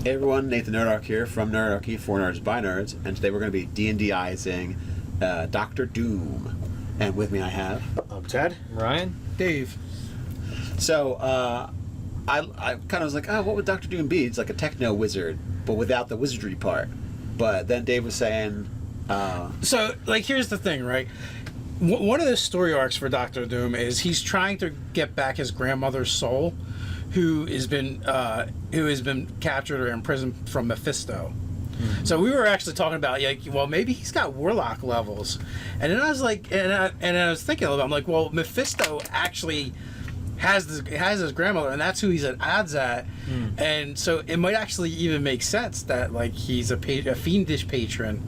Hey everyone, Nathan Nerdark here from Nerdarchy for Nerds by Nerds, and today we're going to be D&Dizing Doctor Doom. And with me I have... I'm Ted. Ryan. Dave. So, I kind of was like, what would Doctor Doom be? It's like a techno wizard, but without the wizardry part. But then Dave was saying... So, like, here's the thing, right? One of the story arcs for Doctor Doom is he's trying to get back his grandmother's soul, who has been captured or imprisoned from Mephisto. So we were actually talking about, like, well, maybe he's got warlock levels, and then I was like, and I was thinking a little bit, I'm like, well, Mephisto actually has his grandmother, and that's who he's at odds at, and so it might actually even make sense that, like, he's a fiendish patron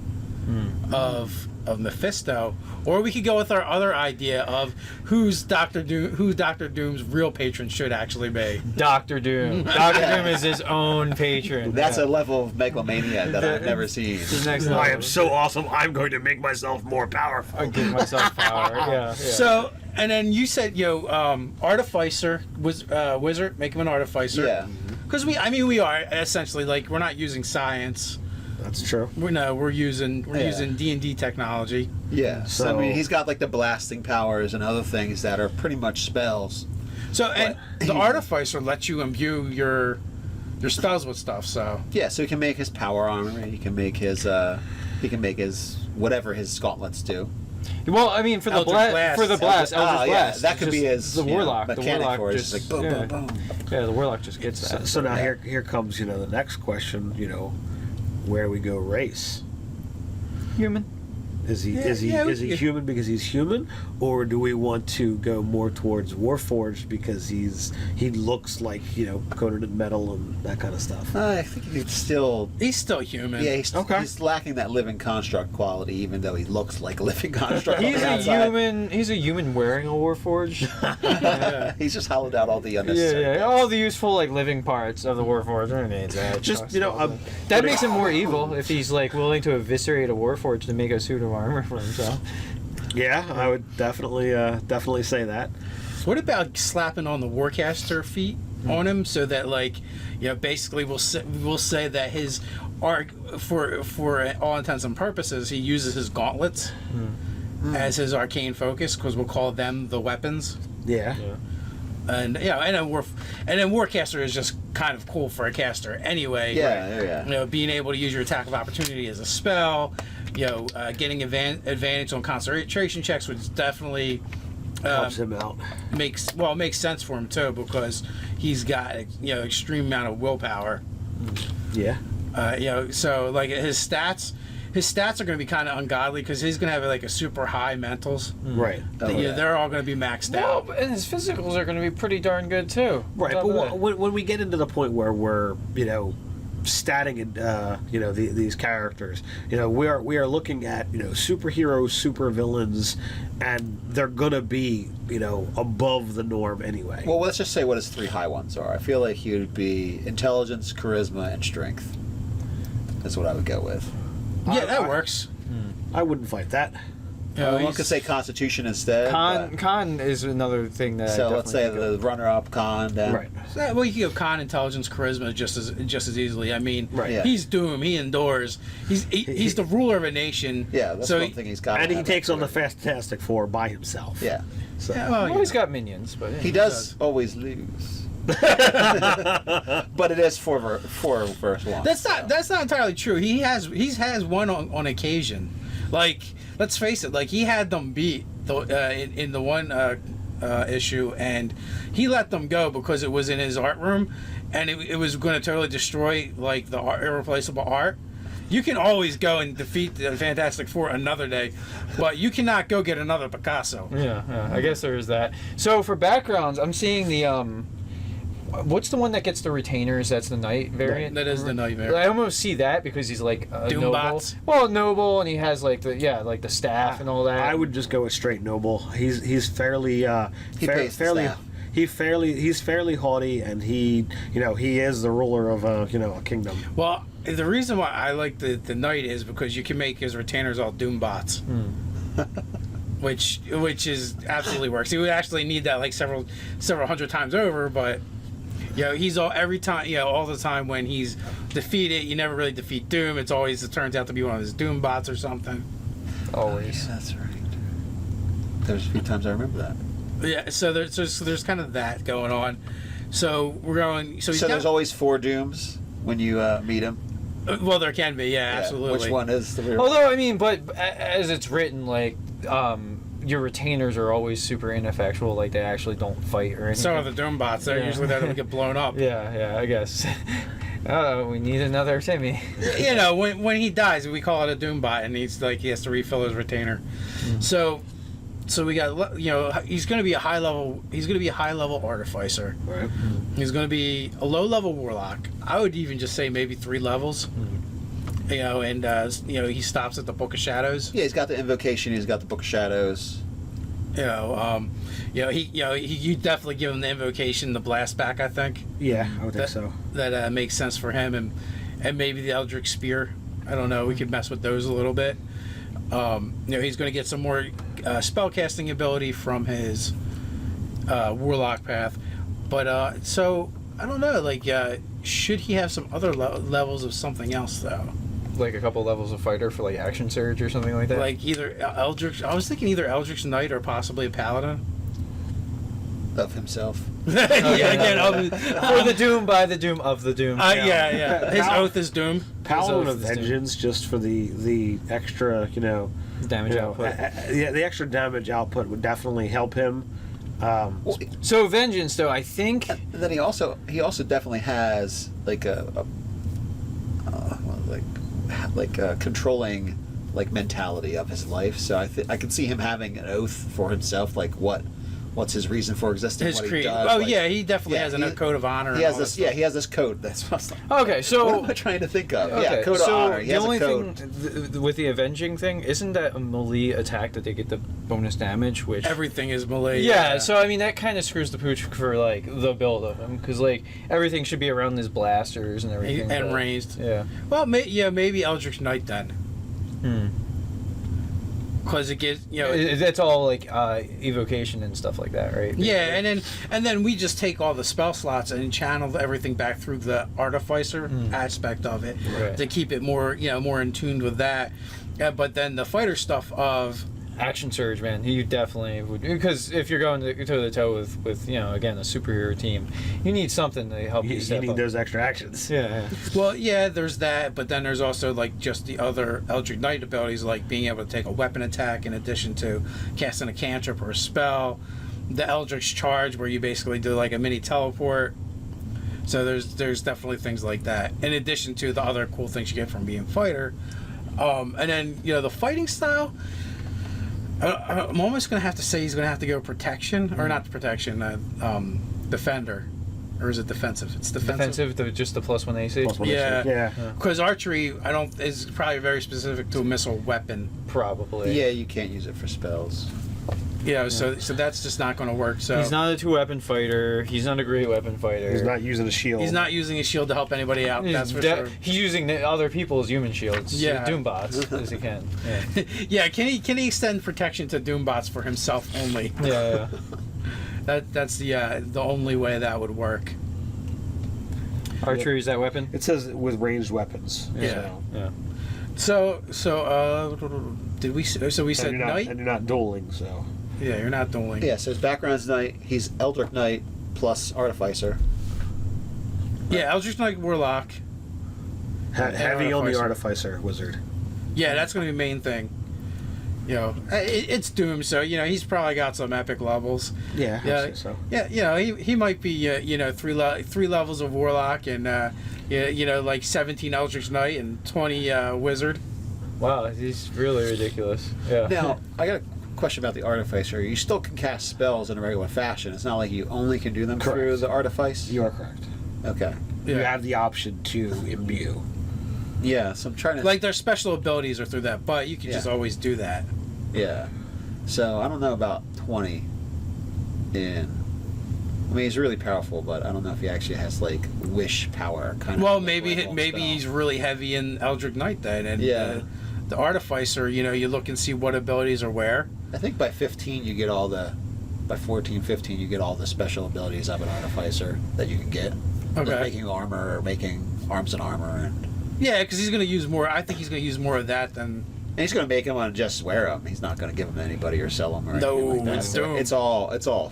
of Mephisto, or we could go with our other idea of who Doctor Doom's real patron should actually be. Doctor Doom. Doctor Doom is his own patron. That's a level of megalomania that I've never seen. The next level. I am so awesome, I'm going to make myself more powerful. I give myself power. Yeah. So, and then you said, artificer, wizard, make him an artificer. Yeah. Because we are essentially, like, we're not using science. That's true. We're using D&D technology. Yeah, so I So- mean, he's got like the blasting powers and other things that are pretty much spells. So, and the artificer lets you imbue your spells with stuff. So Yeah, so he can make his power armor, and he can make his whatever his gauntlets do. Well, I mean, for the Eldritch Blast. Eldritch Blast, Yeah, that could just be his the warlock. The mechanic warlock for it. just It's like boom, yeah. boom, boom. Yeah, the warlock just gets that. So now here comes, the next question, where we go race. Human. Is he we- human because he's human, or do we want to go more towards Warforged because he looks like coated in metal and that kind of stuff? I think he's still human. yeah he's lacking that living construct quality, even though he looks like a living construct. on He's the a outside. human. He's a human wearing a Warforged. He's just hollowed out all the unnecessary. Yeah. All the useful living parts of the Warforged remains. That makes him more evil if he's willing to eviscerate a Warforged to make a suit of armor for himself. Yeah, I would definitely say that. What about slapping on the Warcaster feet on him, so that basically we'll say that his arc, for all intents and purposes, he uses his gauntlets as his arcane focus, because we'll call them the weapons. Yeah. And then Warcaster is just kind of cool for a caster anyway. Yeah. Being able to use your attack of opportunity as a spell, getting advantage on concentration checks, which definitely Helps him out. makes sense for him too, because he's got extreme amount of willpower. Yeah. So like his stats are going to be kind of ungodly, because he's going to have a super high mentals. Right. They're all going to be maxed out. And his physicals are going to be pretty darn good too. Right, but when we get into the point where we're, statting, these characters, we are looking at, superheroes, super villains, and they're gonna be, above the norm anyway. Well, let's just say what his three high ones are. I feel like he would be intelligence, charisma, and strength. That's what I would go with. Yeah, that works. I wouldn't fight that. One could say Constitution instead. Con is another thing that. So let's say the runner-up Con. Then. Right. Well, you can go con, intelligence, charisma just as easily. I mean, Right. Yeah. He's Doom. He endures. He's the ruler of a nation. Yeah, that's one thing he's got. And he takes on the Fantastic Four by himself. Yeah. So. Yeah, well, Well, he's got minions, but He does always lose. But it is four versus one. That's not entirely true. He has won on occasion. Like, let's face it. Like, he had them beat in the one issue, and he let them go because it was in his art room, and it was going to totally destroy the irreplaceable art. You can always go and defeat the Fantastic Four another day, but you cannot go get another Picasso. Yeah, I guess there is that. So for backgrounds, I'm seeing the what's the one that gets the retainers? That's the knight variant. That is the nightmare. I almost see that because he's a noble. Doombots. Well, noble, and he has the staff and all that. I would just go with straight noble. He's fairly he's fairly haughty, and he is the ruler of a kingdom. Well, the reason why I like the knight is because you can make his retainers all Doombots. Which is absolutely works. He would actually need that several hundred times over, but he's every time, all the time when he's defeated, you never really defeat Doom. It turns out to be one of his Doom bots or something. Always. Yeah, that's right. There's a few times I remember that. Yeah, so there's kind of that going on. So we're going. So there's always 4 Dooms when you meet him. Well, there can be, absolutely. Which one is the real? Although, I mean, but as it's written, like, your retainers are always super ineffectual. Like, they actually don't fight or anything. Some of the Doom bots, they're usually there to get blown up. Yeah, I guess. Oh, we need another Timmy. When he dies, we call it a Doom bot, and he has to refill his retainer. So we got, he's going to be a high level. He's going to be a high level artificer. Right. He's going to be a low level warlock. I would even just say maybe 3 levels. And he stops at the Book of Shadows. Yeah, he's got the invocation. He's got the Book of Shadows. You definitely give him the invocation, the blast back. I think. Yeah, I would think so. That makes sense for him, and maybe the Eldritch Spear. I don't know. We could mess with those a little bit. He's going to get some more spellcasting ability from his warlock path, but so I don't know. Like, should he have some other levels of something else though? Like a couple levels of fighter for like action surge or something like that. Like either Eldritch. I was thinking either Eldritch Knight or possibly a Paladin. Of himself. For the Doom, by the Doom, of the Doom. Yeah. His oath is Doom. Paladin of Vengeance, just for the extra, damage output. The extra damage output would definitely help him. So Vengeance, though, I think. And then he also definitely has like a controlling like mentality of his life. So I could see him having an oath for himself, like what's his reason for existing? His what creed. he does. He definitely has a code of honor. He has this. Yeah, he has this code. That's what I was like, Okay, so what am I trying to think of? Okay, Yeah, code of honor. He the has only a code. thing with the avenging thing isn't that a melee attack that they get the bonus damage, which Everything is melee. yeah. So I mean that kind of screws the pooch for like the build of him because like everything should be around his blasters and everything. And but, raised. Yeah. Well, maybe Eldritch Knight then. Because it gives That's all like evocation and stuff like that, right? Yeah, and then we just take all the spell slots and channel everything back through the artificer aspect of it to keep it more more in tune with that. But then the fighter stuff of Action surge, man. You definitely would, because if you're going toe to toe with again a superhero team, you need something to help you step need up. those extra actions. Yeah. well, there's that, but then there's also like just the other Eldritch Knight abilities, like being able to take a weapon attack in addition to casting a cantrip or a spell. The Eldritch Charge, where you basically do like a mini teleport. So there's definitely things like that, in addition to the other cool things you get from being fighter. And then the fighting style. I'm almost going to have to say he's going to have to go protection, or not protection, defender. Or is it defensive? It's defensive. Just the +1 AC. Yeah. Because archery, is probably very specific to a missile weapon. Probably. Yeah, you can't use it for spells. So that's just not going to work. So He's not a 2-weapon fighter. He's not a great weapon fiiter. He's not using a shield. He's not using a shield to help anybody out. That's for sure. He's using other people's human shields. Yeah. Doombots as he can. Yeah. Yeah. Can he extend protection to Doombots for himself only? Yeah. That's the only way that would work. Archery is that weapon? It says with ranged weapons. Yeah. Yeah. So did we? So we said knight. And you're not dueling, so. Yeah, you're not dueling. Yeah, so his background's Knight. He's Eldritch Knight plus Artificer. Yeah, Eldritch Knight Warlock. Heavy on the Artificer Wizard. Yeah, that's going to be the main thing. It's Doom, so he's probably got some epic levels. Yeah, I Yeah, say so. Yeah, he might be three levels of Warlock and like 17 Eldritch Knight and 20 Wizard. Wow, he's really ridiculous. Yeah. Now, I got a question about the Artificer. You still can cast spells in a regular fashion. It's not like you only can do them through the Artifice? You are correct. Okay. You have the option to imbue. Yeah, so I'm trying to... Like, their special abilities are through that, but you can just always do that. Yeah. So, I don't know about 20 in... I mean, he's really powerful, but I don't know if he actually has, like, wish power. Kind of. Well, like maybe spell. he's really heavy in Eldritch Knight then. And the Artificer, you look and see what abilities are where. I think by 15 you get all the... By 14, 15 you get all the special abilities of an Artificer that you can get. Like Okay. making armor or making arms and armor, and Yeah, because he's going to use more. I think he's going to use more of that than. he's going to make them and just wear them. He's not going to give them to anybody or sell them or No, anything like it's that. doom. It's all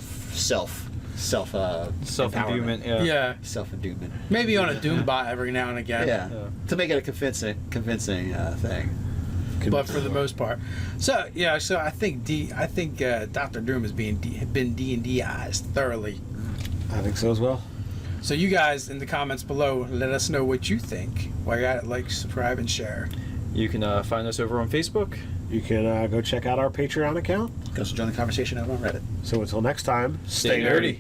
Self-improvement. Yeah. Yeah. self-endowment. Maybe on a Doombot every now and again. Yeah. Yeah. To make it a convincing thing. But for the most part, so yeah, so I think Doctor Doom has been D&Dized thoroughly. I think so as well. So you guys in the comments below, let us know what you think. While you're at it, like, subscribe, and share. You can find us over on Facebook. You can go check out our Patreon account. Go join the conversation over on Reddit. So until next time, Stay nerdy.